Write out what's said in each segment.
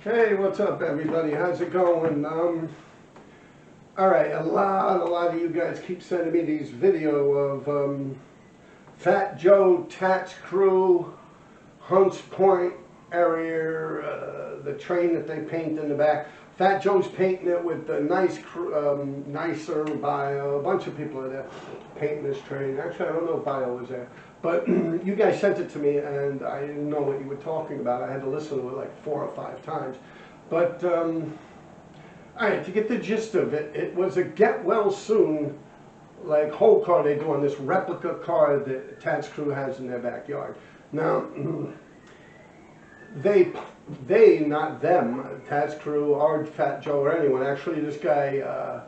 Hey, what's up, everybody? How's it going? All right, a lot of you guys keep sending me these video of Fat Joe, Tats Crew, Hunts Point area, the train that they paint in the back. Fat Joe's painting it with the nicer bio. A bunch of people are there painting this train. Actually, I don't know if bio was there. But you guys sent it to me, and I didn't know what you were talking about. I had to listen to it like 4 or 5 times. But, all right, to get the gist of it, it was a get well soon, like, whole car they do on this replica car that Tats Crew has in their backyard. Now, they, not them, Tats Crew or Fat Joe or anyone, actually this guy,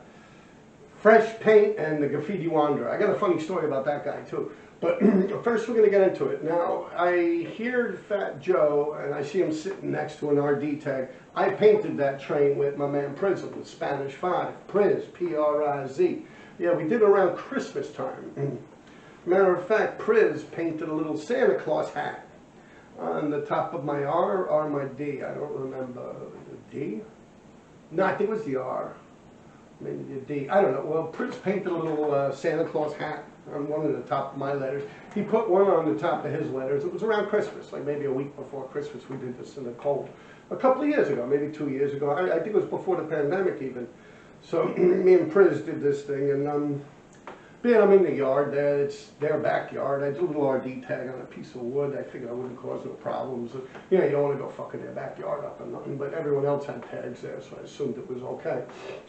Fresh Paint and the Graffiti Wanderer. I got a funny story about that guy too. But first we're going to get into it. Now, I hear Fat Joe, and I see him sitting next to an RD tag. I painted that train with my man Prism, with Spanish 5, Priz, P-R-I-Z. Yeah, we did it around Christmas time. Matter of fact, Priz painted a little Santa Claus hat on the top of my R or my D. I don't remember. The D? No, I think it was the R. Maybe the D. I don't know. Well, Priz painted a little Santa Claus hat on one of the top of my letters. He put one on the top of his letters. It was around Christmas, like maybe a week before Christmas. We did this in the cold. A couple of years ago, maybe 2 years ago. I think it was before the pandemic even. So me and Priz did this thing, and being I'm in the yard there, it's their backyard. I did a little RD tag on a piece of wood. I figured I wouldn't cause no problems. You know, you don't want to go fucking their backyard up or nothing, but everyone else had tags there, so I assumed it was okay.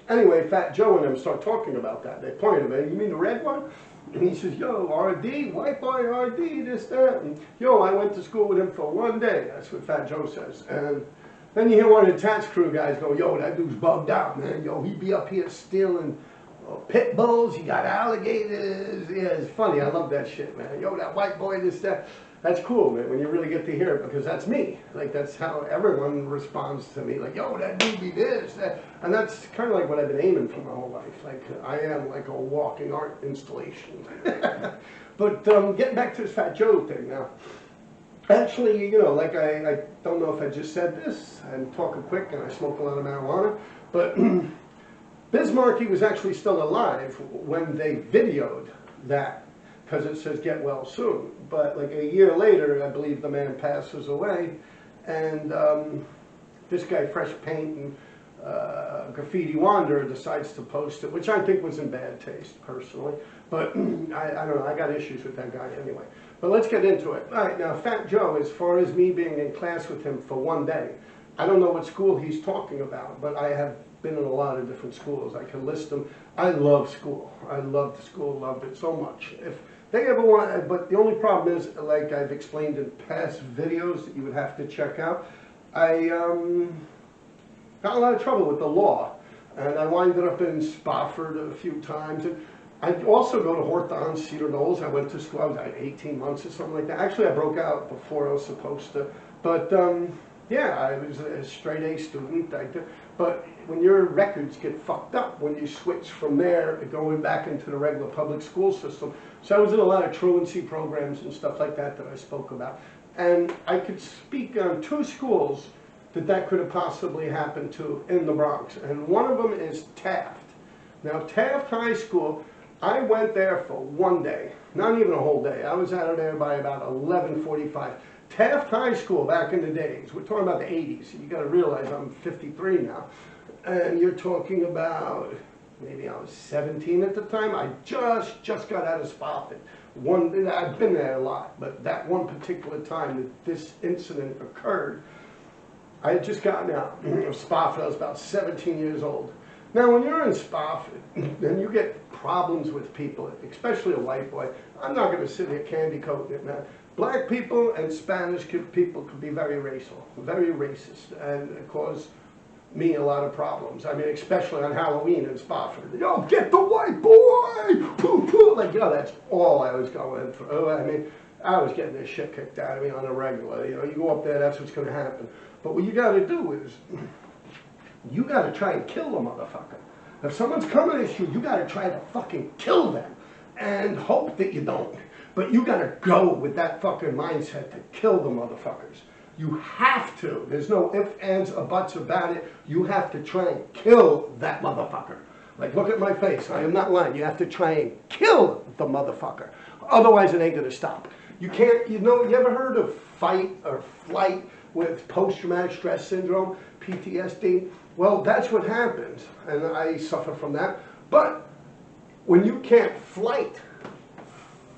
Anyway, Fat Joe and them start talking about that. They pointed at me, you mean the red one? And he says, yo, RD, white boy RD, this, that. And, yo, I went to school with him for 1 day. That's what Fat Joe says. And then you hear one of the Tats Crew guys go, yo, that dude's bugged out, man. Yo, he be up here stealing Pitbulls, he got alligators. Yeah, it's funny. I love that shit, man. Yo, that white boy, this, that. That's cool, man, when you really get to hear it, because that's me. Like, that's how everyone responds to me. Like, yo, that dude be this, that. And that's kind of like what I've been aiming for my whole life. Like, I am like a walking art installation. But getting back to this Fat Joe thing now. Actually, you know, like I don't know if I just said this. I'm talking quick and I smoke a lot of marijuana. But Bismarcky was actually still alive when they videoed that, because it says get well soon. But like a year later, I believe the man passes away, and this guy, Fresh Paint and Graffiti Wanderer, decides to post it, which I think was in bad taste, personally. But I don't know, I got issues with that guy anyway. But let's get into it. All right, now Fat Joe, as far as me being in class with him for 1 day, I don't know what school he's talking about, but I have been in a lot of different schools. I can list them. I love school. I loved school, loved it so much. If they ever want, but the only problem is, like I've explained in past videos that you would have to check out, I got a lot of trouble with the law, and I winded up in Spofford a few times. And I also go to Horton, Cedar Knolls. I went to school, I was like 18 months or something like that. Actually, I broke out before I was supposed to, but yeah, I was a straight A student. But when your records get fucked up, when you switch from there going back into the regular public school system. So I was in a lot of truancy programs and stuff like that that I spoke about. And I could speak on 2 schools that could have possibly happened to in the Bronx. And one of them is Taft. Now, Taft High School, I went there for 1 day, not even a whole day. I was out of there by about 11:45. Taft High School back in the days, we're talking about the 80s. You got to realize I'm 53 now. And you're talking about, maybe I was 17 at the time. I just got out of Spofford. I've been there a lot, but that one particular time that this incident occurred, I had just gotten out of Spofford. I was about 17 years old. Now, when you're in Spofford, and you get problems with people, especially a white boy, I'm not going to sit here candy coating it, man. Black people and Spanish people could be very racial, very racist, and cause me a lot of problems. I mean, especially on Halloween in Spofford. Yo, get the white boy! Poo, poo. Like, you know, that's all I was going through. I mean, I was getting this shit kicked out of me on a regular. You know, you go up there, that's what's going to happen. But what you got to do is, you got to try and kill the motherfucker. If someone's coming at you, you got to try to fucking kill them and hope that you don't. But you got to go with that fucking mindset to kill the motherfuckers. You have to. There's no ifs, ands, or buts about it. You have to try and kill that motherfucker. Like, look at my face. I am not lying. You have to try and kill the motherfucker. Otherwise, it ain't gonna stop. You can't, you ever heard of fight or flight with post-traumatic stress syndrome, PTSD? Well, that's what happens, and I suffer from that. But when you can't flight,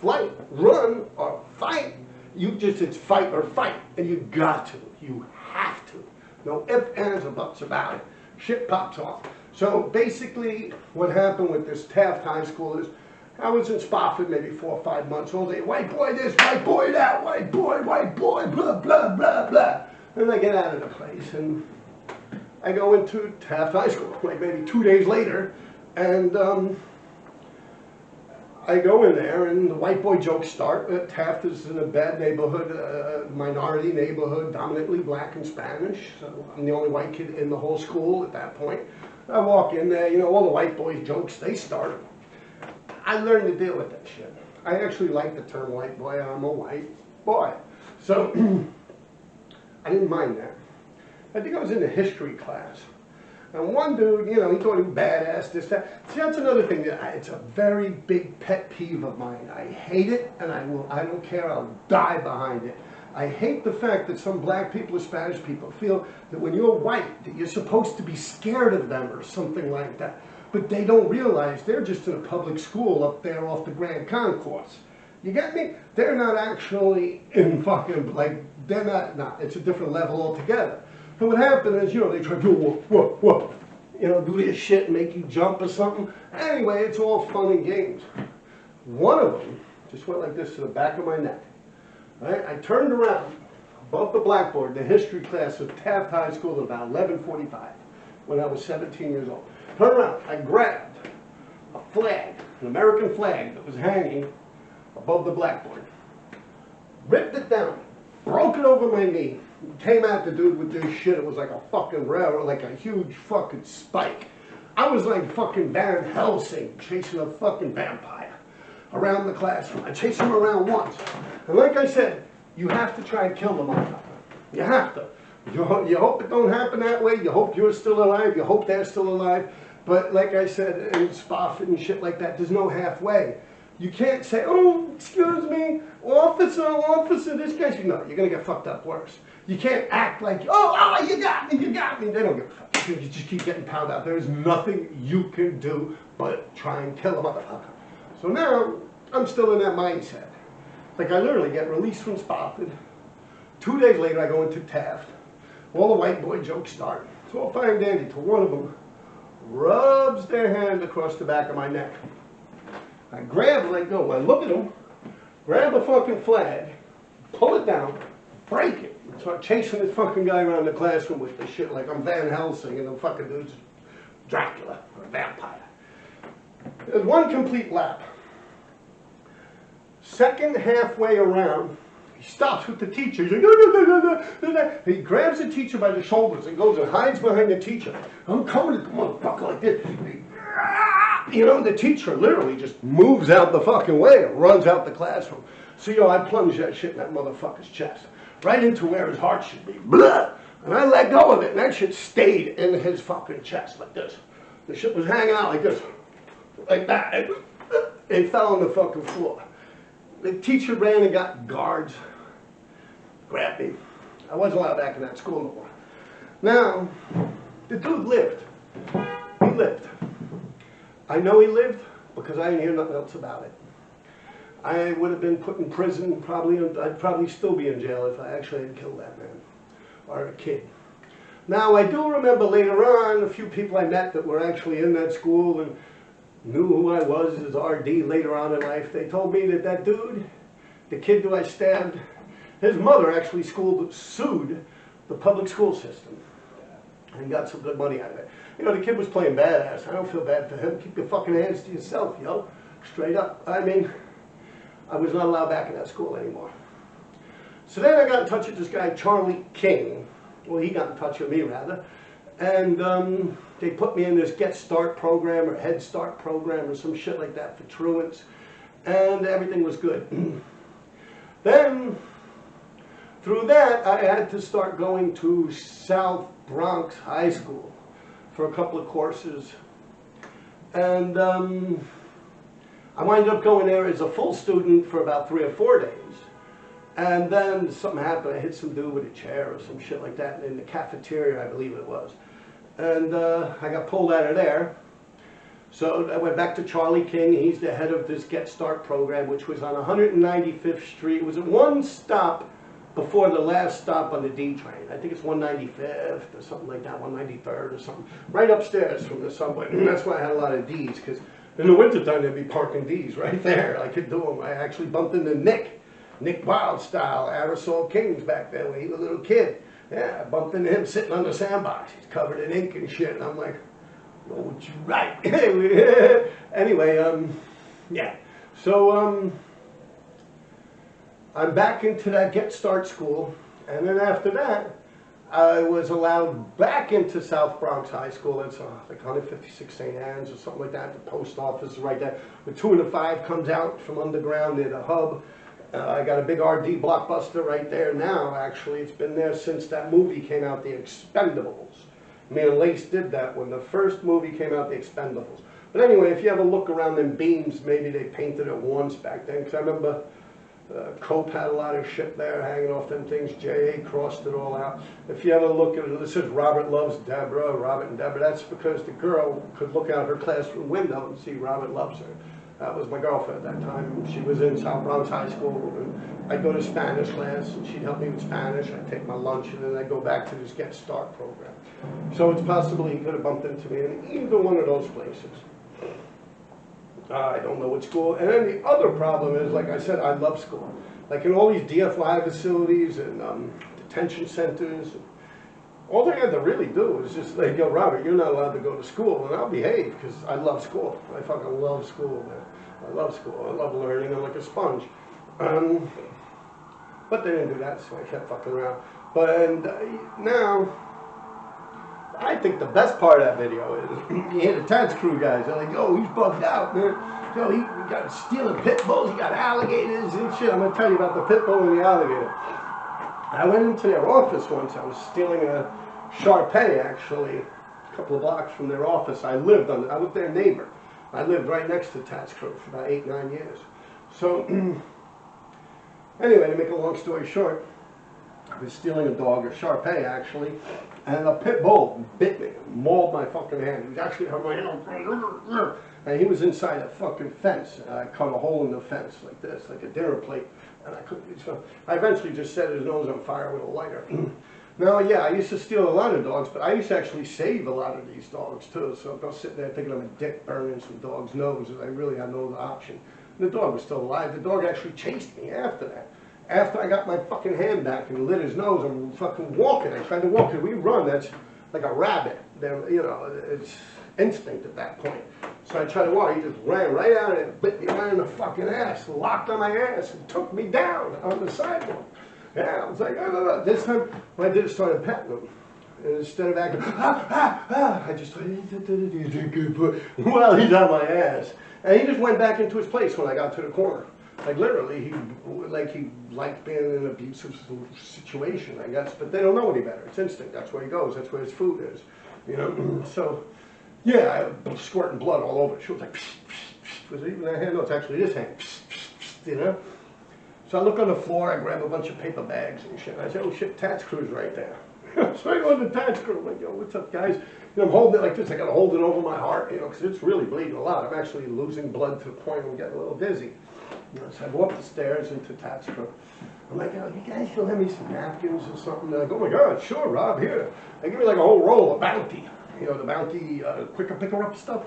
run, or fight, it's fight or fight, and you got to. You have to. No ifs, ands, or buts about it. Shit pops off. So basically, what happened with this Taft High School is, I was in Spofford maybe 4 or 5 months all day. White boy this, white boy that, white boy, blah, blah, blah, blah. And I get out of the place, and I go into Taft High School, like maybe 2 days later, and I go in there, and the white boy jokes start. Taft is in a bad neighborhood, minority neighborhood, dominantly black and Spanish. So I'm the only white kid in the whole school at that point. I walk in there, all the white boys jokes, they start. I learned to deal with that shit. I actually like the term white boy. I'm a white boy. So I didn't mind that. I think I was in a history class. And one dude, he thought he was badass, this, that. See, that's another thing it's a very big pet peeve of mine. I hate it, and I don't care, I'll die behind it. I hate the fact that some black people or Spanish people feel that when you're white, that you're supposed to be scared of them or something like that. But they don't realize they're just in a public school up there off the Grand Concourse. You get me? They're not actually in fucking, they're not, it's a different level altogether. And what happened is, they try to do, whoa, do this shit and make you jump or something. Anyway, it's all fun and games. One of them just went like this to the back of my neck. Right? I turned around above the blackboard, the history class of Taft High School at about 11:45 when I was 17 years old. Turned around, I grabbed a flag, an American flag that was hanging above the blackboard, ripped it down, broke it over my knee, came at the dude with this shit. It was like a fucking railroad, like a huge fucking spike. I was like fucking Van Helsing chasing a fucking vampire around the classroom. I chased him around once. And like I said, you have to try and kill the motherfucker. You have to. You hope it don't happen that way. You hope you're still alive. You hope they're still alive. But like I said, in Spofford and shit like that, there's no halfway. You can't say, oh, excuse me, officer, this guy's... No, you're going to get fucked up worse. You can't act like, oh, you got me. They don't give a fuck. You just keep getting pounded out. There's nothing you can do but try and kill a motherfucker. So now, I'm still in that mindset. Like, I literally get released from Spofford. 2 days later, I go into Taft. All the white boy jokes start. It's all fine and dandy till one of them rubs their hand across the back of my neck. I grab it, I look at him, grab a fucking flag, pull it down, break it, and start chasing this fucking guy around the classroom with this shit like I'm Van Helsing and the fucking dude's Dracula or a vampire. There's one complete lap. Second halfway around, he stops with the teacher. He's like, no. He grabs the teacher by the shoulders and goes and hides behind the teacher. I'm coming at the motherfucker like this. The teacher literally just moves out the fucking way and runs out the classroom. So, I plunged that shit in that motherfucker's chest. Right into where his heart should be. Blah! And I let go of it, and that shit stayed in his fucking chest like this. The shit was hanging out like this. Like that. It fell on the fucking floor. The teacher ran and got guards. Grabbed me. I wasn't allowed back in that school no more. Now, the dude lived. He lived. I know he lived because I didn't hear nothing else about it. I would have been put in prison, I'd probably still be in jail if I actually had killed that man, or a kid. Now, I do remember later on, a few people I met that were actually in that school and knew who I was as RD later on in life. They told me that dude, the kid who I stabbed, his mother actually sued the public school system and got some good money out of it. The kid was playing badass. I don't feel bad for him. Keep your fucking hands to yourself, Straight up. I mean, I was not allowed back in that school anymore. So then I got in touch with this guy, Charlie King. Well, he got in touch with me, rather. And they put me in this Get Start program or Head Start program or some shit like that for truants. And everything was good. Then through that, I had to start going to South Bronx High School for a couple of courses. And I wound up going there as a full student for about 3 or 4 days. And then something happened. I hit some dude with a chair or some shit like that in the cafeteria, I believe it was. And I got pulled out of there. So I went back to Charlie King. He's the head of this Get Start program, which was on 195th Street. It was one stop before the last stop on the D train. I think it's 195th or something like that, 193rd or something. Right upstairs from the subway. And that's why I had a lot of D's, because in the wintertime they'd be parking D's right there. I could do them. I actually bumped into Nick Wild style, Aerosol Kings back then when he was a little kid. Yeah, I bumped into him sitting on the sandbox. He's covered in ink and shit. And I'm like, oh, you right. Anyway, yeah. So I'm back into that Get Start school. And then after that, I was allowed back into South Bronx High School. It's like 156 St. Anne's or something like that. The post office is right there. The 2 and the 5 comes out from underground near the hub. I got a big RD blockbuster right there now, actually. It's been there since that movie came out, The Expendables. Me and Lace did that when the first movie came out, The Expendables. But anyway, if you ever look around them beams, maybe they painted it once back then. Because I remember Cope had a lot of shit there hanging off them things. J.A. crossed it all out. If you ever look at it, it says Robert loves Deborah, Robert and Deborah. That's because the girl could look out her classroom window and see Robert loves her. That was my girlfriend at that time. She was in South Bronx High School. And I'd go to Spanish class, and she'd help me with Spanish. I'd take my lunch, and then I'd go back to this Get Start program. So it's possible he could have bumped into me in either one of those places. I don't know what school. And then the other problem is, like I said, I love school. Like in all these DFY facilities and detention centers, all they had to really do is just like, yo, Robert, you're not allowed to go to school, and I'll behave because I love school. I fucking love school, man. I love school. I love learning. I'm like a sponge. But they didn't do that, so I kept fucking around. But now, I think the best part of that video is you hear the Tats Crew guys. They're like, yo, he's bugged out, man. Yo, he got stealing pit bulls. He got alligators and shit. I'm going to tell you about the pit bull and the alligator. I went into their office once. I was stealing a Shar-Pei, actually, a couple of blocks from their office. I was their neighbor. I lived right next to Tats Crew for about 8, 9 years. So, anyway, to make a long story short, I was stealing a dog, a Shar-Pei, actually, and a pit bull bit me, mauled my fucking hand. He was actually on my hand, and he was inside a fucking fence. And I cut a hole in the fence like this, like a dinner plate. And I couldn't, so I eventually just set his nose on fire with a lighter. Now, yeah, I used to steal a lot of dogs, but I used to actually save a lot of these dogs, too. So I was sitting there thinking I'm a dick burning some dog's nose, and I really had no other option. And the dog was still alive. The dog actually chased me after that. After I got my fucking hand back and lit his nose, I'm fucking walking. I tried to walk, because we run, that's like a rabbit. You know, it's instinct at that point. So I tried to walk, he just ran right out and bit me right in the fucking ass, locked on my ass, and took me down on the sidewalk. Yeah, I was like, oh. This time, what I did is started petting him. And instead of acting, I just started, well, he's on my ass. And he just went back into his place when I got to the corner. Like literally, he liked being in an abusive situation, I guess. But they don't know any better. It's instinct. That's where he goes. That's where his food is. You know. So, yeah, I was squirting blood all over. She was like, was it even that hand? No, it's actually this hand. You know. So I look on the floor. I grab a bunch of paper bags and shit. And I say, oh shit, Tats Crew's right there. So I go to the Tats Crew. I'm like, yo, what's up, guys? You know, I'm holding it like this. I got to hold it over my heart, you know, because it's really bleeding a lot. I'm actually losing blood to the point where I'm getting a little dizzy. You know, so I go up the stairs into Tats Crew. I'm like, oh, you guys should lend me some napkins or something. They're like, oh my God, sure, Rob, here. They give me like a whole roll of Bounty. You know, the Bounty quicker picker-up stuff.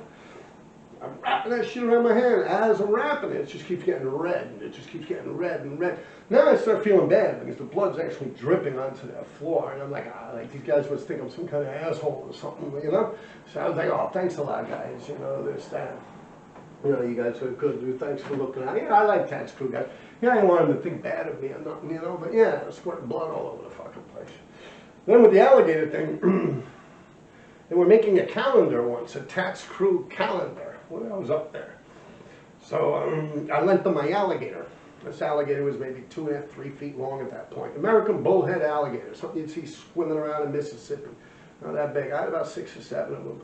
I'm wrapping that shit around my hand. As I'm wrapping it, it just keeps getting red. And it just keeps getting red and red. Now I start feeling bad because the blood's actually dripping onto that floor. And I'm like, like these guys must think I'm some kind of asshole or something, you know? So I was like, oh, thanks a lot, guys. You know, this, that. You know, you guys are good, dude. Thanks for looking out. Yeah, I like Tats Crew guys. Yeah, I didn't want them to think bad of me or nothing, you know? But yeah, I was squirting blood all over the fucking place. Then with the alligator thing, they were making a calendar once, a Tats Crew calendar. When I was up there. So I lent them my alligator. This alligator was maybe 2.5, 3 feet long at that point. American bullhead alligator, something you'd see swimming around in Mississippi. Not that big. I had about 6 or 7 of them.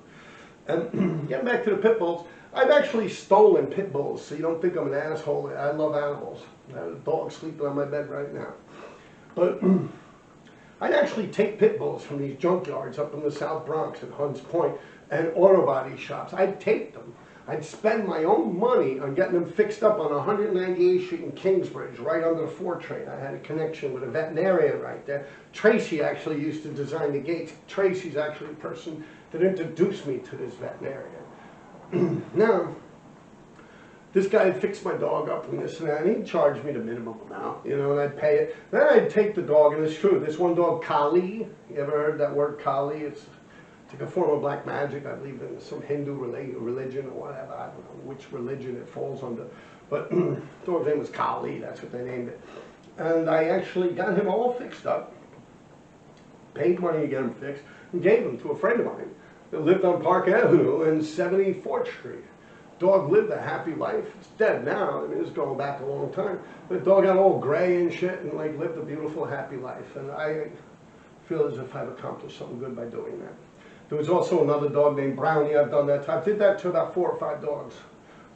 And getting back to the pit bulls, I've actually stolen pit bulls, so you don't think I'm an asshole. I love animals. I have a dog sleeping on my bed right now. But I'd actually take pit bulls from these junkyards up in the South Bronx and Hunts Point and auto body shops. I'd take them. I'd spend my own money on getting them fixed up on 198th Street in Kingsbridge, right under the 4 train. I had a connection with a veterinarian right there. Tracy actually used to design the gates. Tracy's actually the person that introduced me to this veterinarian. Now, this guy had fixed my dog up and this and that, and he'd charge me the minimum amount, you know, and I'd pay it. Then I'd take the dog, and it's true, this one dog, Kali, you ever heard that word, Kali? It's like a form of black magic, I believe in some Hindu religion or whatever. I don't know which religion it falls under. But the dog's name was Kali, that's what they named it. And I actually got him all fixed up, paid money to get him fixed, and gave him to a friend of mine that lived on Park Avenue and 74th Street. Dog lived a happy life. It's dead now. I mean, it's going back a long time. But the dog got all gray and shit and like lived a beautiful, happy life. And I feel as if I've accomplished something good by doing that. There was also another dog named Brownie. I've done that. I did that to about 4 or 5 dogs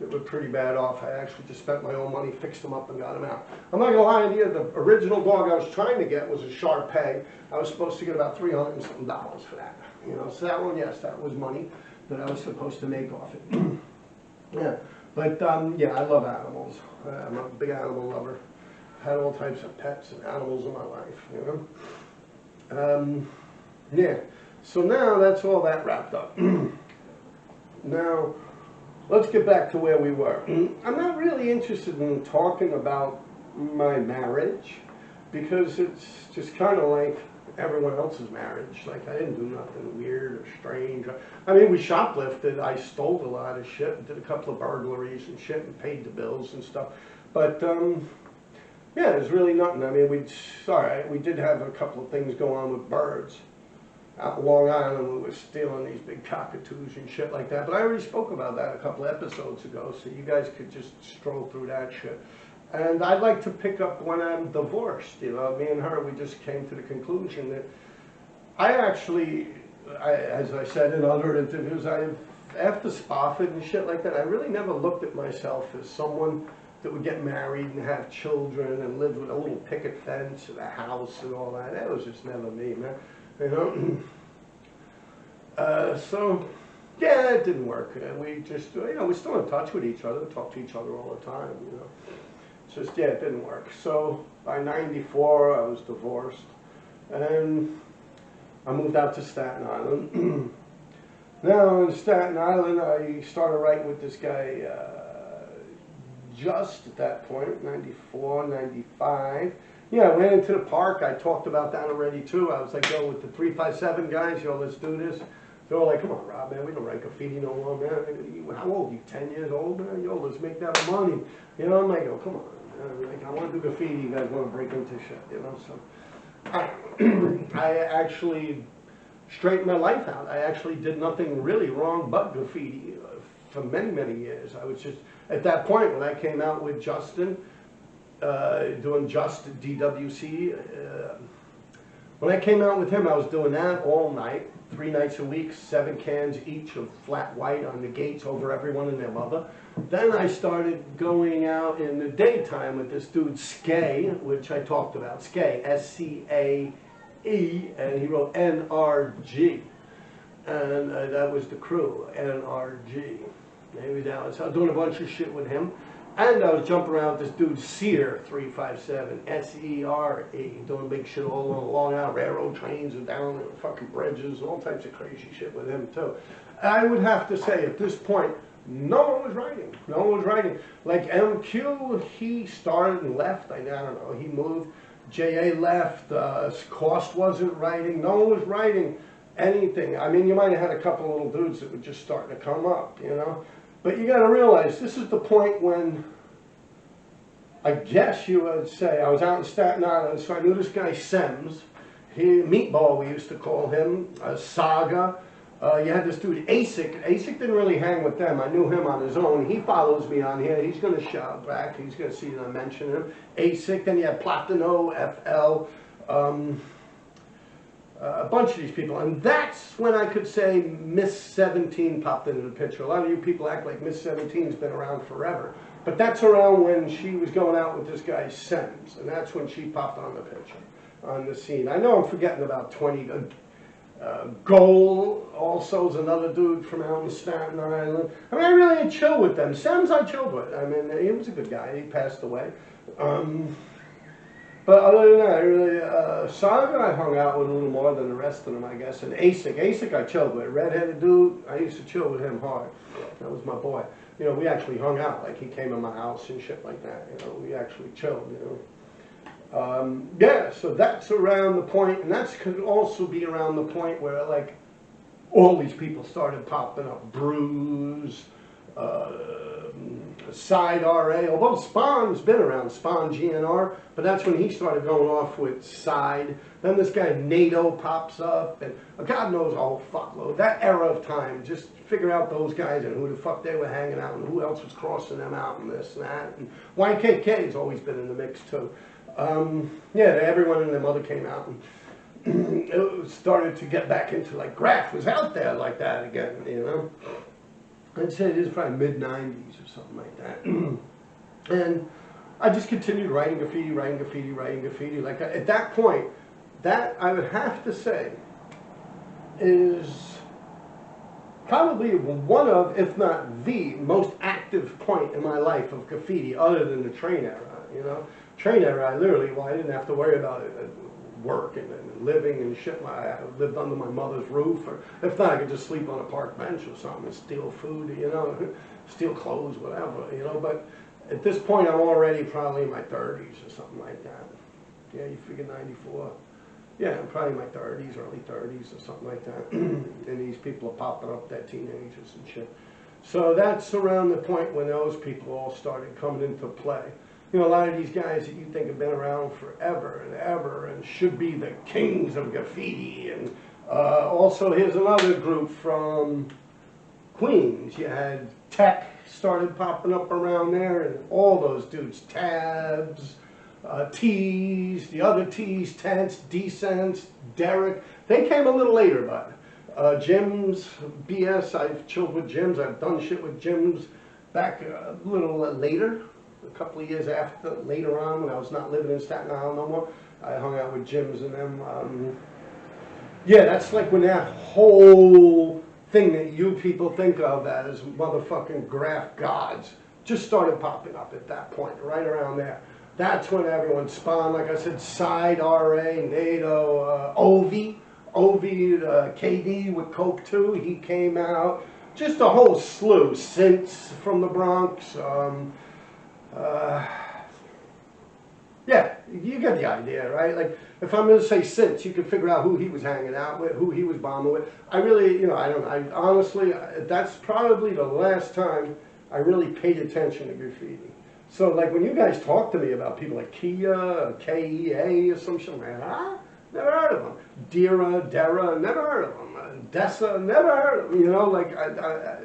that were pretty bad off. I actually just spent my own money, fixed them up, and got them out. I'm not going to lie to you. The original dog I was trying to get was a Shar-Pei. I was supposed to get about $300 and something for that. You know, so that one, yes, that was money that I was supposed to make off it. Yeah, but yeah, I love animals. I'm a big animal lover. I've had all types of pets and animals in my life, you know. Yeah, so now that's all that wrapped up. Now, let's get back to where we were. I'm not really interested in talking about my marriage because it's just kind of like everyone else's marriage. Like, I didn't do nothing weird or strange. I mean, we shoplifted. I stole a lot of shit, did a couple of burglaries and shit, and paid the bills and stuff. But yeah, there's really nothing. I mean, we did have a couple of things go on with birds. Out in Long Island, we were stealing these big cockatoos and shit like that. But I already spoke about that a couple of episodes ago, so you guys could just stroll through that shit. And I'd like to pick up when I'm divorced. You know, me and her, we just came to the conclusion that I actually, as I said in other interviews, after Spofford and shit like that, I really never looked at myself as someone that would get married and have children and live with a little picket fence and a house and all that. That was just never me, man. You know? So, yeah, it didn't work. We just, you know, we're still in touch with each other, talk to each other all the time, you know. Just, yeah, it didn't work. So by 94, I was divorced, and I moved out to Staten Island. Now in Staten Island, I started writing with this guy, Just at that point, 94, 95. Yeah, I went into the park. I talked about that already too. I was like, yo, with the 357 guys, yo, let's do this. They're all like, come on, Rob, man, we don't write graffiti no more, man. How old are you, 10 years old, man? Yo, let's make that money. You know, I'm like, oh, come on. Like, I want to do graffiti, you guys want to break into shit, you know, so I actually straightened my life out. I actually did nothing really wrong but graffiti for many, many years. I was just, at that point, when I came out with Justin, doing JUST DWC, when I came out with him, I was doing that all night, 3 nights a week, 7 cans each of flat white on the gates over everyone and their mother. Then I started going out in the daytime with this dude, Skay, which I talked about. Skay, S-C-A-E, and he wrote N-R-G. And that was the crew, N-R-G. Maybe that was, I was doing a bunch of shit with him. And I was jumping around with this dude, Sear 357, S-E-R-E, doing big shit all along out railroad trains and down the fucking bridges, and all types of crazy shit with him too. I would have to say at this point, no one was writing. No one was writing. Like MQ, he started and left. I don't know. He moved. J.A. left. Cost wasn't writing. No one was writing anything. I mean, you might have had a couple of little dudes that were just starting to come up, you know. But you got to realize this is the point when, I guess you would say, I was out in Staten Island, so I knew this guy Sems. Meatball, we used to call him. Saga. You had this dude, ASIC. ASIC didn't really hang with them. I knew him on his own. He follows me on here. He's going to shout back. He's going to see that I mention him. ASIC. Then you had Platino, FL, a bunch of these people. And that's when I could say Miss 17 popped into the picture. A lot of you people act like Miss 17's been around forever. But that's around when she was going out with this guy, Sems. And that's when she popped on the picture, on the scene. I know I'm forgetting about 20... Goal also is another dude from out in Staten Island. I mean, I really had chill with them. Sam's I chilled with. I mean, he was a good guy. He passed away. But other than that, I really, Saga I hung out with a little more than the rest of them, I guess. And ASIC. ASIC I chilled with. Redheaded dude, I used to chill with him hard. That was my boy. You know, we actually hung out. Like, he came in my house and shit like that. You know, we actually chilled, you know. Yeah, so that's around the point, and that could also be around the point where, like, all these people started popping up. Bruise, Side RA, although Spawn's been around, Spawn GNR, but that's when he started going off with Side. Then this guy NATO pops up, and God knows a whole fuckload. That era of time, just figure out those guys and who the fuck they were hanging out and who else was crossing them out and this and that. And YKK's always been in the mix too. Yeah, everyone and their mother came out, and it started to get back into, like, Graph was out there like that again, you know. I'd say it is probably mid-90s or something like that. And I just continued writing graffiti. Like, at that point, that I would have to say is probably one of, if not the most active point in my life of graffiti, other than the train era, you know. Train era, I didn't have to worry about it, work and living and shit. I lived under my mother's roof, or if not, I could just sleep on a park bench or something and steal food, you know, steal clothes, whatever, you know. But at this point, I'm already probably in my 30s or something like that. Yeah, you figure 94. Yeah, I'm probably in my 30s, early 30s or something like that. And these people are popping up, they're teenagers and shit. So that's around the point when those people all started coming into play. You know, a lot of these guys that you think have been around forever and ever and should be the kings of graffiti. And also, here's another group from Queens. You had Tech started popping up around there, and all those dudes, Tabs, T's, the other T's, Tents, Decents, Derek. They came a little later, but Jim's, BS, I've chilled with Jim's. I've done shit with Jim's back a little later. A couple of years after, later on, when I was not living in Staten Island no more, I hung out with Jim's and them. Yeah, that's like when that whole thing that you people think of as motherfucking graph gods just started popping up at that point, right around there. That's when everyone spawned, like I said, Side, RA, NATO, Ovi, KD with Coke 2, he came out. Just a whole slew, Since from the Bronx. Yeah, you get the idea, right? Like, if I'm going to say Since, you can figure out who he was hanging out with, who he was bombing with. I really, you know, I honestly, that's probably the last time I really paid attention to graffiti. So, like, when you guys talk to me about people like Kia, KEA, or some shit, man, never heard of them. Dera, never heard of them. Dessa, never heard of them. You know, like,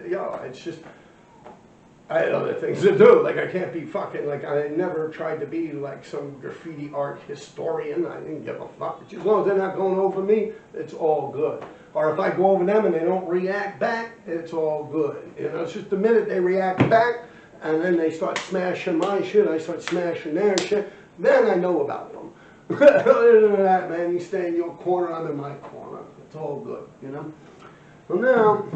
you know, it's just, I had other things to do. Like, I can't be fucking, like, I never tried to be like some graffiti art historian. I didn't give a fuck. As long as they're not going over me, it's all good. Or if I go over them and they don't react back, it's all good. You know, it's just the minute they react back and then they start smashing my shit, I start smashing their shit, then I know about them. Other than that, man, you stay in your corner, I'm in my corner. It's all good, you know? Well, now,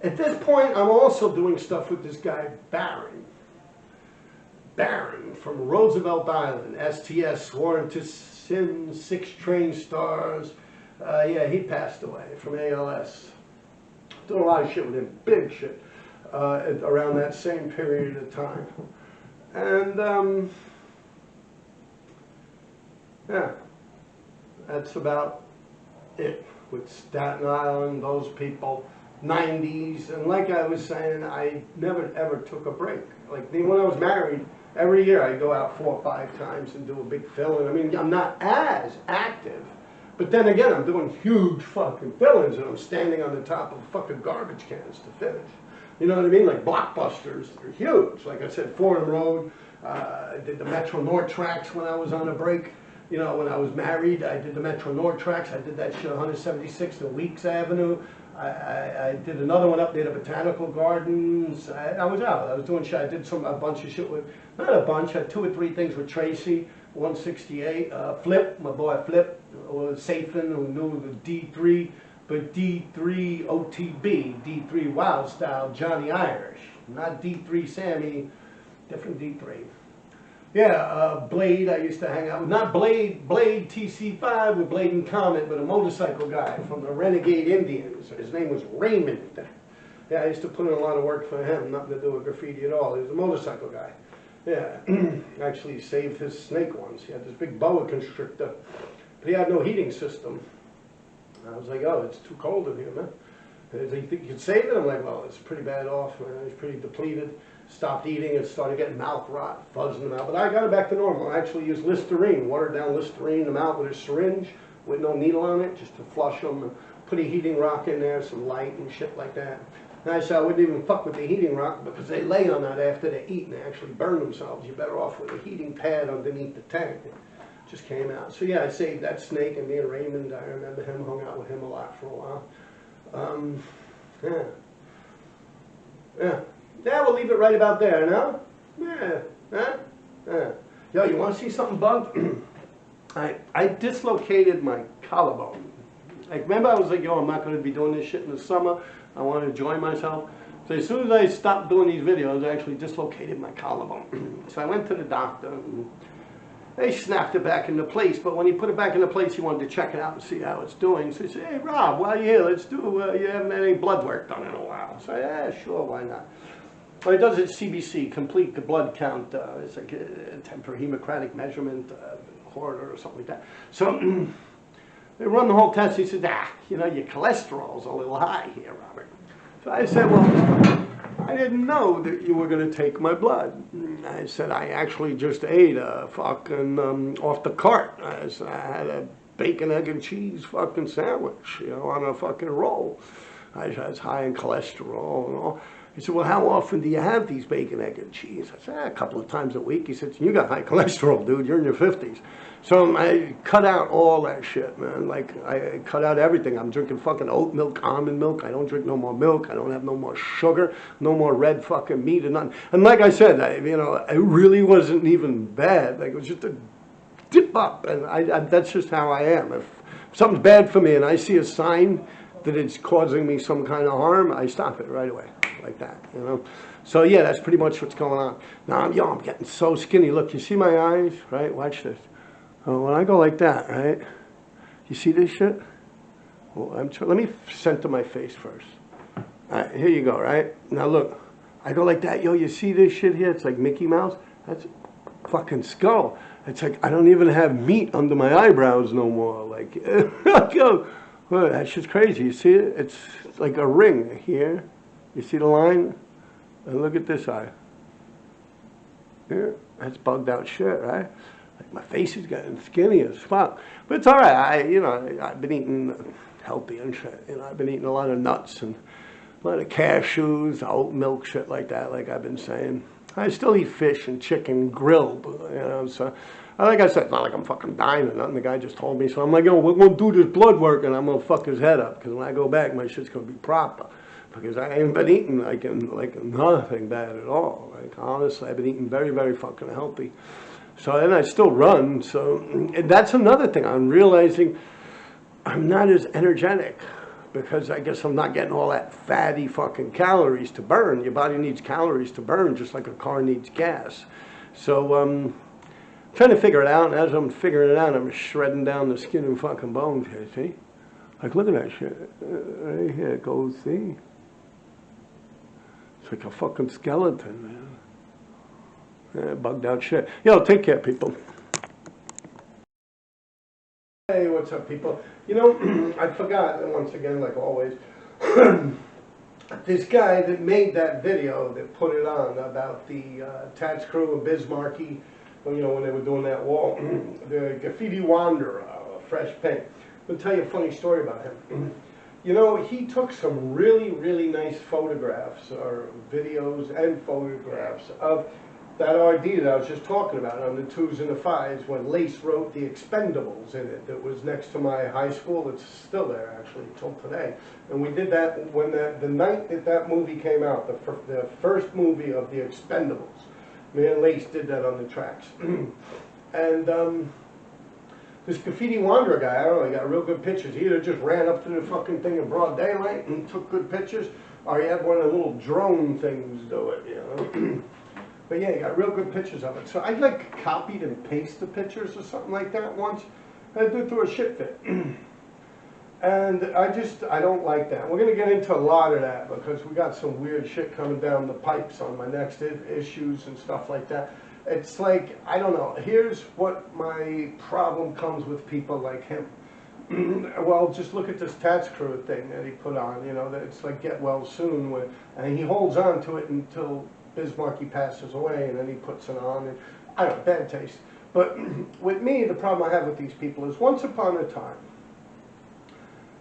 at this point, I'm also doing stuff with this guy, Baron. Baron from Roosevelt Island, STS, sworn to sin, 6 train stars. Yeah, he passed away from ALS. Doing a lot of shit with him, big shit, around that same period of time. And, yeah, that's about it with Staten Island, those people. 90s, and like I was saying, I never ever took a break. Like, when I was married, every year I'd go out 4 or 5 times and do a big fill-in. I mean, I'm not as active, But then again, I'm doing huge fucking fillings, and I'm standing on the top of fucking garbage cans to finish. You know what I mean? Like blockbusters, they're huge. Like I said, Fordham Road, I did the Metro North tracks when I was on a break. You know, when I was married, I did the Metro North tracks. I did that shit 176 and Weeks Avenue. I did another one up near the Botanical Gardens. I was out. I was doing shit. I did a bunch of shit with, not a bunch, I had 2 or 3 things with Tracy, 168. Flip, my boy Flip, was Staten, who knew the D3, but D3 OTB, D3 Wild Style, Johnny Irish. Not D3 Sammy, different D3. Yeah, Blade, I used to hang out with, not Blade TC5 with Blade and Comet, but a motorcycle guy from the Renegade Indians. His name was Raymond. Yeah, I used to put in a lot of work for him, nothing to do with graffiti at all. He was a motorcycle guy. Yeah, actually saved his snake once. He had this big boa constrictor, but he had no heating system. I was like, oh, it's too cold in here, man. And you think you could save it? I'm like, well, it's pretty bad off, man. He's pretty depleted. Stopped eating and started getting mouth rot, fuzzing them out. But I got it back to normal. I actually used Listerine, watered down Listerine them out with a syringe with no needle on it, just to flush them and put a heating rock in there, some light and shit like that. And I said I wouldn't even fuck with the heating rock because they lay on that after they eat and they actually burn themselves. You're better off with a heating pad underneath the tank. It just came out. So yeah, I saved that snake, and me and Raymond, I remember him, hung out with him a lot for a while. Yeah, we'll leave it right about there, no? Yeah, huh? Yeah. Yo, you want to see something bugged? I dislocated my collarbone. Like, remember I was like, yo, I'm not going to be doing this shit in the summer. I want to enjoy myself. So as soon as I stopped doing these videos, I actually dislocated my collarbone. So I went to the doctor, and they snapped it back into place, but when he put it back into place, he wanted to check it out and see how it's doing. So he said, hey, Rob, while you're here, let's do, you haven't had any blood work done in a while. So yeah, sure, why not? Well, he does it CBC, complete the blood count. It's like a temporary hemocratic measurement, corridor or something like that. So they run the whole test. He said, you know, your cholesterol's a little high here, Robert. So I said, well, I didn't know that you were going to take my blood. I said, I actually just ate a fucking, off the cart. I said, I had a bacon, egg, and cheese fucking sandwich, you know, on a fucking roll. I said, it's high in cholesterol and all. He said, well, how often do you have these bacon, egg, and cheese? I said, a couple of times a week. He said, you got high cholesterol, dude. You're in your 50s. So I cut out all that shit, man. Like, I cut out everything. I'm drinking fucking oat milk, almond milk. I don't drink no more milk. I don't have no more sugar, no more red fucking meat and nothing. And like I said, you know, it really wasn't even bad. Like, it was just a dip up. And that's just how I am. If something's bad for me and I see a sign that it's causing me some kind of harm, I stop it right away. Like that, you know. So yeah, that's pretty much what's going on. Now I'm getting so skinny. Look, you see my eyes, right? Watch this. When I go like that, right? You see this shit? Well, let me center my face first. All right, here you go, right? Now look, I go like that. Yo, you see this shit here? It's like Mickey Mouse. That's fucking skull. It's like I don't even have meat under my eyebrows no more. Like, yo, well, that shit's crazy. You see it? It's like a ring here. You see the line? And look at this eye. Here, that's bugged out shit, right? Like my face is getting skinny as fuck. But it's all right. You know, I've been eating healthy and shit. You know, I've been eating a lot of nuts and a lot of cashews, oat milk, shit like that, like I've been saying. I still eat fish and chicken grilled, you know, so. Like I said, it's not like I'm fucking dying or nothing. The guy just told me. So I'm like, yo, we're going to do this blood work and I'm going to fuck his head up. Because when I go back, my shit's going to be proper. Because I ain't been eating like nothing bad at all. Like honestly, I've been eating very, very fucking healthy. So, and I still run. So and that's another thing. I'm realizing I'm not as energetic because I guess I'm not getting all that fatty fucking calories to burn. Your body needs calories to burn just like a car needs gas. So trying to figure it out. And as I'm figuring it out, I'm shredding down the skin and fucking bones here. See? Like look at that shit. Right here it goes. See? It's like a fucking skeleton, man. Yeah, bugged out shit. Yo, take care, people. Hey, what's up, people? You know, I forgot, and once again, like always, this guy that made that video that put it on about the Tats Crew and Bismarcky, you know, when they were doing that wall, the Graffiti Wanderer, fresh paint. I'll tell you a funny story about him. You know, he took some really, really nice photographs, or videos and photographs of that RD that I was just talking about on the 2s and the 5s when Lace wrote The Expendables in it. That was next to my high school. It's still there, actually, till today. And we did that when the night that that movie came out, the first movie of The Expendables. Me and Lace did that on the tracks. And this Graffiti Wanderer guy, I don't know, he got real good pictures. He either just ran up to the fucking thing in broad daylight and took good pictures, or he had one of the little drone things do it, you know. But yeah, he got real good pictures of it. So I like copied and pasted the pictures or something like that once. I did through a shit fit. And I don't like that. We're going to get into a lot of that because we got some weird shit coming down the pipes on my next issues and stuff like that. It's like, I don't know, here's what my problem comes with people like him. Well, just look at this Tats Crew thing that he put on, you know, that it's like get well soon, and he holds on to it until Bismarcky passes away, and then he puts it on, and I don't know, bad taste. But with me, the problem I have with these people is once upon a time,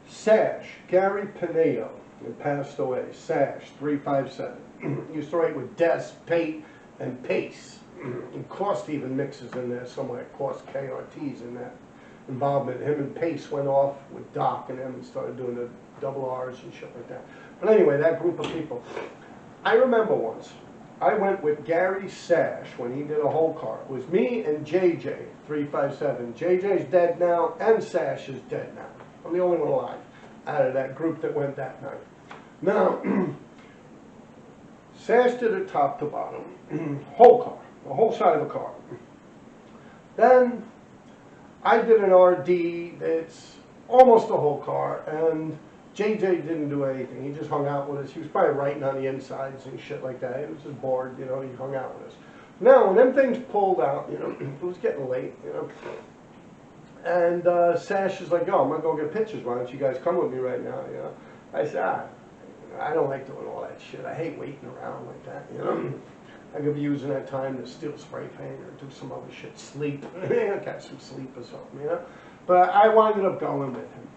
Sash, Gary Pinedo, who passed away, Sash, 357, used to write with Des, Pate, and Pace. And Cost even mixes in there somewhere, Cost KRT's in that involvement. Him and Pace went off with Doc and them and started doing the double R's and shit like that. But anyway, that group of people. I remember once, I went with Gary Sash when he did a whole car. It was me and JJ, 357. JJ's dead now, and Sash is dead now. I'm the only one alive out of that group that went that night. Now, Sash did it top to bottom, whole car. The whole side of the car. Then I did an RD that's almost the whole car, and JJ didn't do anything. He just hung out with us. He was probably writing on the insides and shit like that. He was just bored, you know, he hung out with us. Now, when them things pulled out, you know, it was getting late, you know, and Sash is like, yo, I'm going to go get pictures. Why don't you guys come with me right now, you know? I said, I don't like doing all that shit. I hate waiting around like that, you know? I could be using that time to steal spray paint or do some other shit, sleep, catch some sleep or something, you know. But I wound up going with him.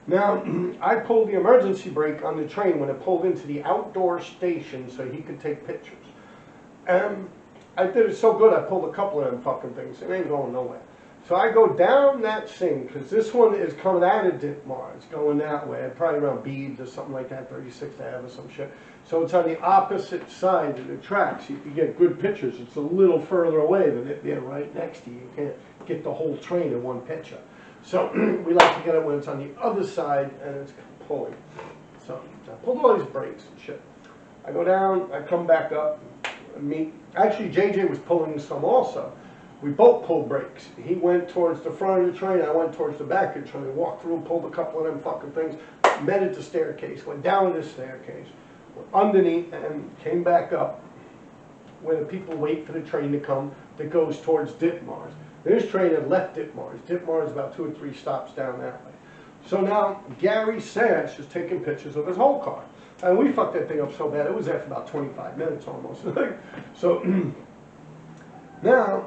Now, I pulled the emergency brake on the train when it pulled into the outdoor station so he could take pictures. And I did it so good I pulled a couple of them fucking things. It ain't going nowhere. So I go down that thing, because this one is coming out of Ditmar. It's going that way, probably around Beads or something like that, 36th Ave or some shit. So it's on the opposite side of the tracks. You can get good pictures. It's a little further away than it being right next to you. You can't get the whole train in one picture. So we like to get it when it's on the other side and it's pulling. So I pulled all these brakes and shit. I go down, I come back up, actually JJ was pulling some also. We both pulled brakes. He went towards the front of the train, I went towards the back of the train. Walked through, pulled a couple of them fucking things, met at the staircase, went down this staircase, went underneath, and came back up where the people wait for the train to come that goes towards Ditmars. This train had left Ditmars. Ditmars is about 2 or 3 stops down that way. So now Gary Sash is taking pictures of his whole car. And we fucked that thing up so bad, it was there for about 25 minutes almost. So now,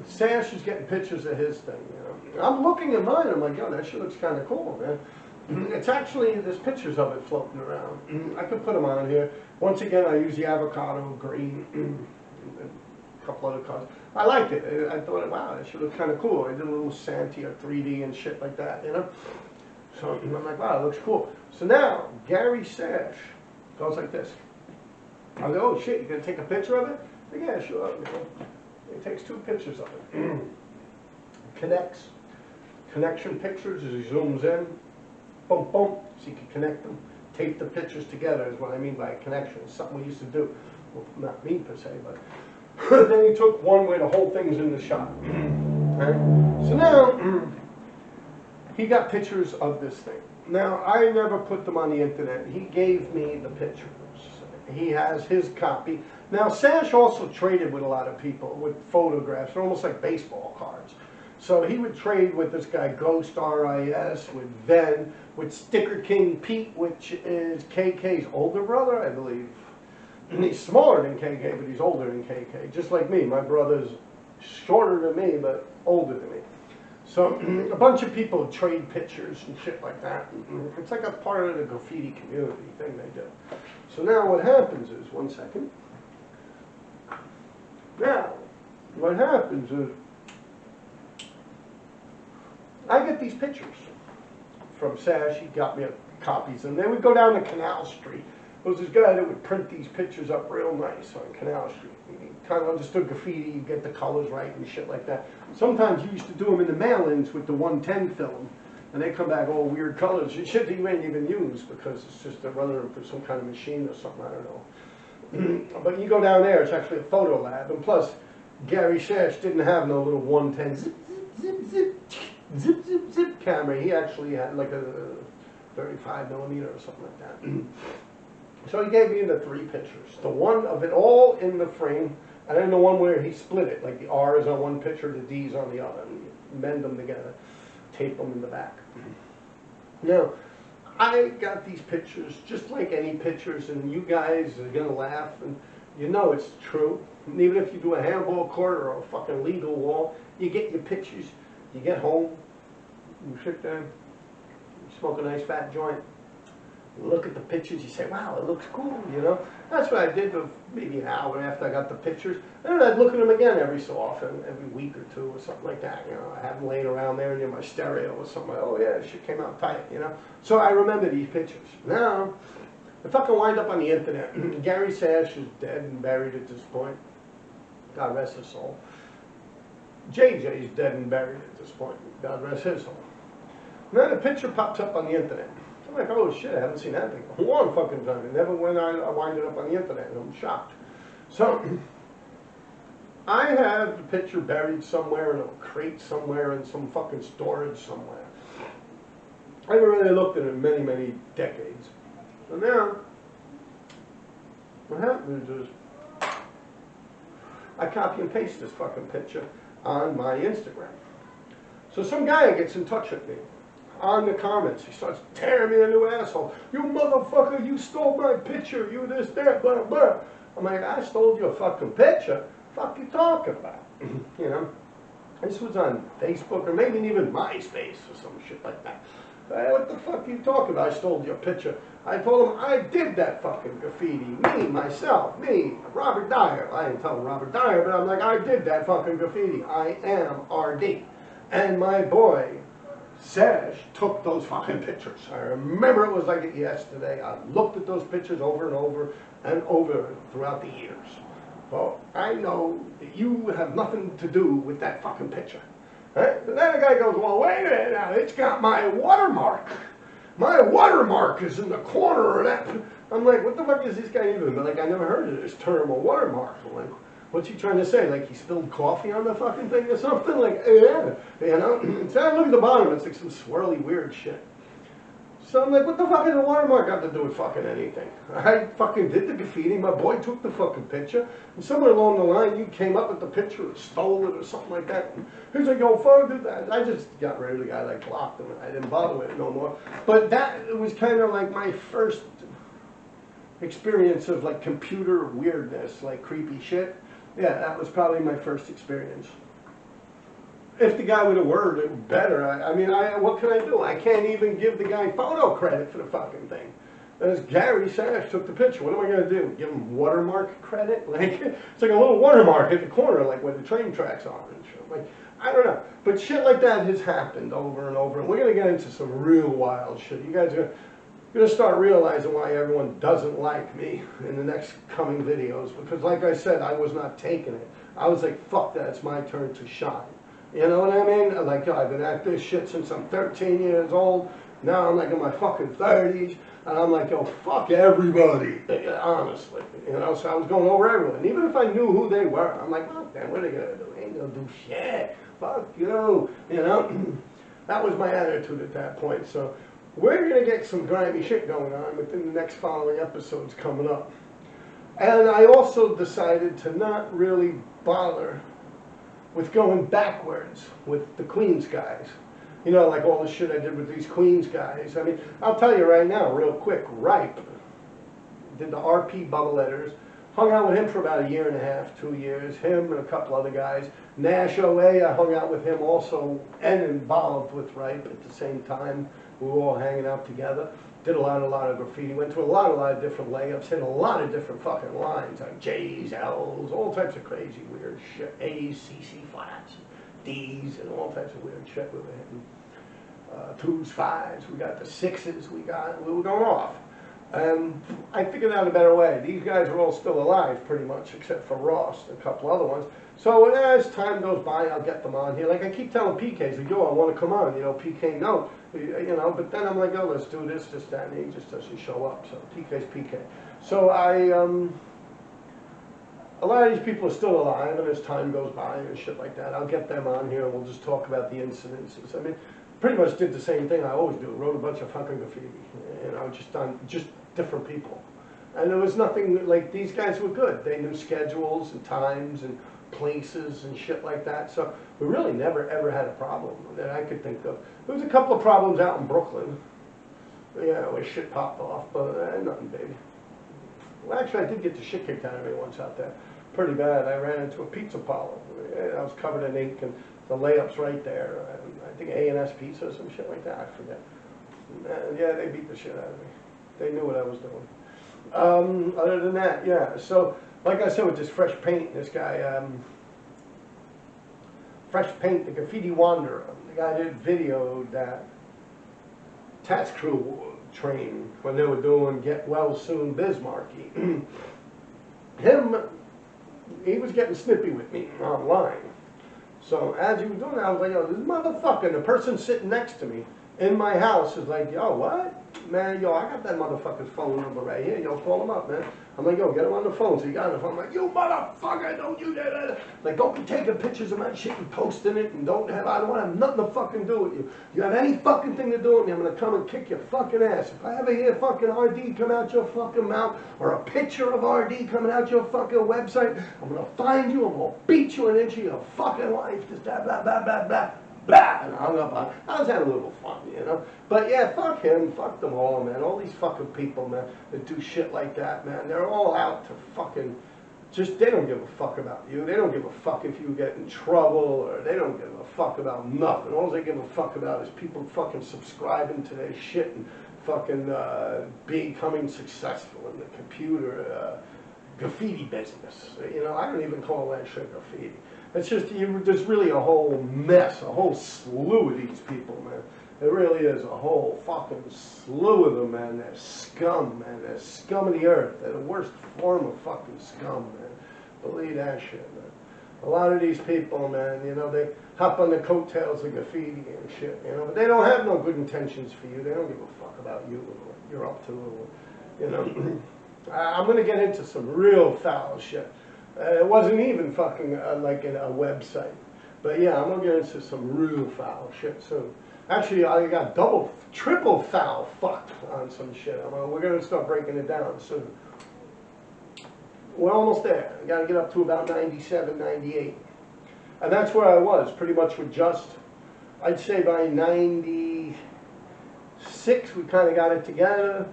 Sash is getting pictures of his thing, you know. I'm looking at mine, I'm like, yo, that shit looks kind of cool, man. It's actually, there's pictures of it floating around. I could put them on here. Once again, I use the avocado green, and a couple other colors. I liked it. I thought, wow, that shit looks kind of cool. I did a little Santi or 3D and shit like that, you know. So I'm like, wow, it looks cool. So now, Gary Sash goes like this. I go, oh shit, you gonna take a picture of it? Like, yeah, sure. You know. He takes 2 pictures of it. Connects. Connection pictures as he zooms in. Boom, boom. So you can connect them. Tape the pictures together is what I mean by a connection. It's something we used to do. Well, not me per se, but then he took one where the whole thing's in the shot. Okay? So now, he got pictures of this thing. Now, I never put them on the internet. He gave me the pictures. He has his copy. Now, Sash also traded with a lot of people with photographs. They're almost like baseball cards. So he would trade with this guy, Ghost RIS, with Ven, with Sticker King Pete, which is KK's older brother, I believe. And he's smaller than KK, but he's older than KK. Just like me. My brother's shorter than me, but older than me. So a bunch of people trade pictures and shit like that. It's like a part of the graffiti community thing they do. So now what happens is, one second. Now, what happens is, I get these pictures from Sash. He got me copies, and they would go down to Canal Street. There was this guy that would print these pictures up real nice on Canal Street. He kind of understood graffiti, you get the colors right and shit like that. Sometimes you used to do them in the mail-ins with the 110 film, and they come back all weird colors and shit that you ain't even use because it's just they're running them through some kind of machine or something, I don't know. But you go down there, it's actually a photo lab, and plus, Gary Sash didn't have no little 110 zip, zip, zip, zip, zip, zip camera. He actually had like a 35 millimeter or something like that. So he gave me the 3 pictures. The one of it all in the frame, and then the one where he split it, like the R is on one picture, the D's on the other, and you mend them together, tape them in the back. Now, I got these pictures just like any pictures, and you guys are gonna laugh, and you know it's true. And even if you do a handball court or a fucking legal wall, you get your pictures, you get home, you sit there, you smoke a nice fat joint, you look at the pictures, you say, wow, it looks cool, you know? That's what I did for maybe an hour after I got the pictures. And then I'd look at them again every so often, every week or two or something like that, you know? I have them laying around there near my stereo or something like, oh yeah, shit came out tight, you know? So I remember these pictures. Now, I fucking wind up on the internet. Gary Sash is dead and buried at this point. God rest his soul. JJ's dead and buried at this point. God rest his soul. Now the picture pops up on the internet. I'm like, oh shit, I haven't seen that thing for a long fucking time. And never when I winded up on the internet, and I'm shocked. So, I have the picture buried somewhere in a crate somewhere in some fucking storage somewhere. I haven't really looked at it in many, many decades. So now, what happens is, I copy and paste this fucking picture on my Instagram. So some guy gets in touch with me on the comments. He starts tearing me a new asshole. You motherfucker, you stole my picture, you this, that, blah, blah. I'm like, I stole your fucking picture? Fuck you talking about? You know? This was on Facebook or maybe even MySpace or some shit like that. What the fuck are you talking about? I stole your picture. I told him I did that fucking graffiti. Me, myself, me, Robert Dyer. I didn't tell him Robert Dyer, but I'm like, I did that fucking graffiti. I am RD. And my boy, Sash, took those fucking pictures. I remember it was like it yesterday. I looked at those pictures over and over and over throughout the years. Well, I know that you have nothing to do with that fucking picture. Right? And then the guy goes, well, wait a minute now, it's got my watermark. My watermark is in the corner of that. I'm like, what the fuck is this guy even? But like, I never heard of this term, a watermark. I'm like, what's he trying to say? Like he spilled coffee on the fucking thing or something? Like, yeah, you know? So I look at the bottom, it's like some swirly weird shit. So I'm like, what the fuck does a watermark got to do with fucking anything? I fucking did the graffiti, my boy took the fucking picture, and somewhere along the line you came up with the picture or stole it or something like that. And he's like, yo, fuck, did that. I just got rid of the guy, like blocked him. I didn't bother with it no more. But that was kind of like my first experience of like computer weirdness, like creepy shit. Yeah, that was probably my first experience. If the guy would have worded it better, I mean, what can I do? I can't even give the guy photo credit for the fucking thing. As Gary Sash took the picture, what am I going to do? Give him watermark credit? Like, it's like a little watermark at the corner, like where the train tracks are and shit. Like, I don't know. But shit like that has happened over and over. And we're going to get into some real wild shit. You guys are going to start realizing why everyone doesn't like me in the next coming videos. Because like I said, I was not taking it. I was like, fuck that, it's my turn to shine. You know what I mean? Like, I've been at this shit since I'm 13 years old. Now I'm like in my fucking 30s. And I'm like, yo, fuck everybody. Honestly. You know, so I was going over everyone. Even if I knew who they were, I'm like, well, then what are they going to do? They ain't going to do shit. Fuck you. You know? That was my attitude at that point. So we're going to get some grimy shit going on within the next following episodes coming up. And I also decided to not really bother with going backwards with the Queens guys. You know, like all the shit I did with these Queens guys. I mean, I'll tell you right now, real quick, Ripe did the RP bubble letters, Hung out with him for about a year and a half, 2 years. Him and a couple other guys. Nash OA, I hung out with him also and involved with Ripe at the same time. We were all hanging out together. Did a lot of graffiti. Went to a lot of different layups. Hit a lot of different fucking lines. Like J's, L's, all types of crazy weird shit. A's, CC flats, D's, and all types of weird shit we were hitting. 2s, 5s, we got the 6s, we were going off. I figured out a better way. These guys are all still alive pretty much, except for Ross and a couple other ones. So as time goes by, I'll get them on here. Like I keep telling PK, like, yo, I want to come on, you know, PK, no. You know, but then I'm like, oh, let's do this, that, and he just doesn't show up. So PK's PK. So a lot of these people are still alive, and as time goes by and shit like that, I'll get them on here and we'll just talk about the incidences. I mean, pretty much did the same thing I always do. Wrote a bunch of fucking graffiti, you know, just different people. And there was nothing, like, these guys were good. They knew schedules and times and places and shit like that. So we really never ever had a problem that I could think of. There was a couple of problems out in Brooklyn, yeah, where shit popped off, but nothing big. Well, actually, I did get the shit kicked out of me once out there. Pretty bad. I ran into a pizza parlor. I was covered in ink and the layup's right there. I think A&S Pizza or some shit like that. I forget. Yeah, they beat the shit out of me. They knew what I was doing. Other than that, yeah. So, like I said, with this Fresh Paint, this guy, Fresh Paint, the Graffiti Wanderer, the guy that videoed that Tats Crew train when they were doing Get Well Soon Bismarcky. He was getting snippy with me online. So as he was doing that, I was like, yo, this motherfucker, and the person sitting next to me in my house is like, yo, what? Man, yo, I got that motherfucker's phone number right here. Yo, call him up, man. I'm like, yo, get him on the phone. So he got on the phone. I'm like, you motherfucker, don't you do that. Like, don't be taking pictures of my shit and posting it, and I don't want to have nothing to fucking do with you. You have any fucking thing to do with me, I'm going to come and kick your fucking ass. If I ever hear fucking RD come out your fucking mouth, or a picture of RD coming out your fucking website, I'm going to find you, I'm going to beat you an inch of your fucking life. Just blah, blah, blah, blah, blah. Blah, and hung up on. I was having a little fun, you know. But yeah, fuck him, fuck them all, man. All these fucking people, man, that do shit like that, man. They're all out to fucking they don't give a fuck about you. They don't give a fuck if you get in trouble, or they don't give a fuck about nothing. All they give a fuck about is people fucking subscribing to their shit and fucking becoming successful in the computer graffiti business. You know, I don't even call that shit graffiti. It's just, there's really a whole mess, a whole slew of these people, man. There really is a whole fucking slew of them, man. They're scum, man. They're scum of the earth. They're the worst form of fucking scum, man. Believe that shit, man. A lot of these people, man, you know, they hop on the coattails of graffiti and shit, you know, but they don't have no good intentions for you. They don't give a fuck about you or what you're up to, or, you know. I'm going to get into some real foul shit. It wasn't even fucking like a website. But yeah, I'm going to get into some real foul shit soon. Actually, I got triple foul fucked on some shit. We're going to start breaking it down soon. We're almost there. I got to get up to about 97, 98. And that's where I was, pretty much with Just. I'd say by 96, we kind of got it together.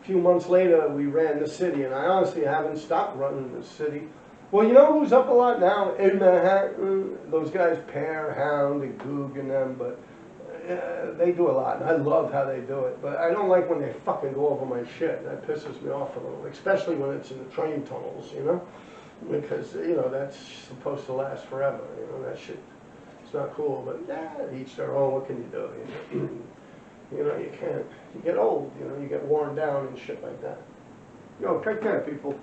A few months later, we ran the city, and I honestly haven't stopped running the city. Well, you know who's up a lot now in Manhattan? Those guys, Pear, Hound, and Goog and them, but they do a lot, and I love how they do it. But I don't like when they fucking go over my shit. That pisses me off a little, especially when it's in the train tunnels, you know? Because, you know, that's supposed to last forever, you know, that shit. It's not cool, but yeah, each their own, what can you do, you know? You know, you can't, you get old, you know, you get worn down and shit like that. Yo, take care, people.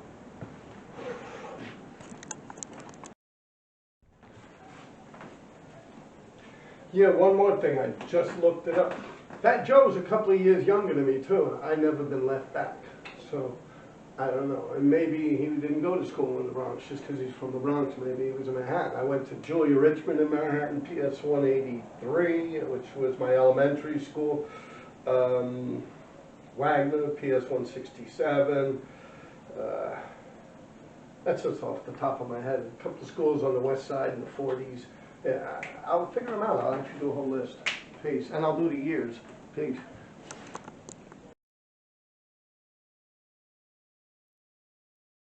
Yeah, one more thing, I just looked it up. Fat Joe's a couple of years younger than me, too. I never been left back, so I don't know. And maybe he didn't go to school in the Bronx just because he's from the Bronx. Maybe he was in Manhattan. I went to Julia Richmond in Manhattan, PS 183, which was my elementary school. Wagner, PS 167. That's just off the top of my head. A couple of schools on the west side in the 40s. Yeah, I'll figure them out. I'll actually do a whole list. Peace. And I'll do the years. Peace.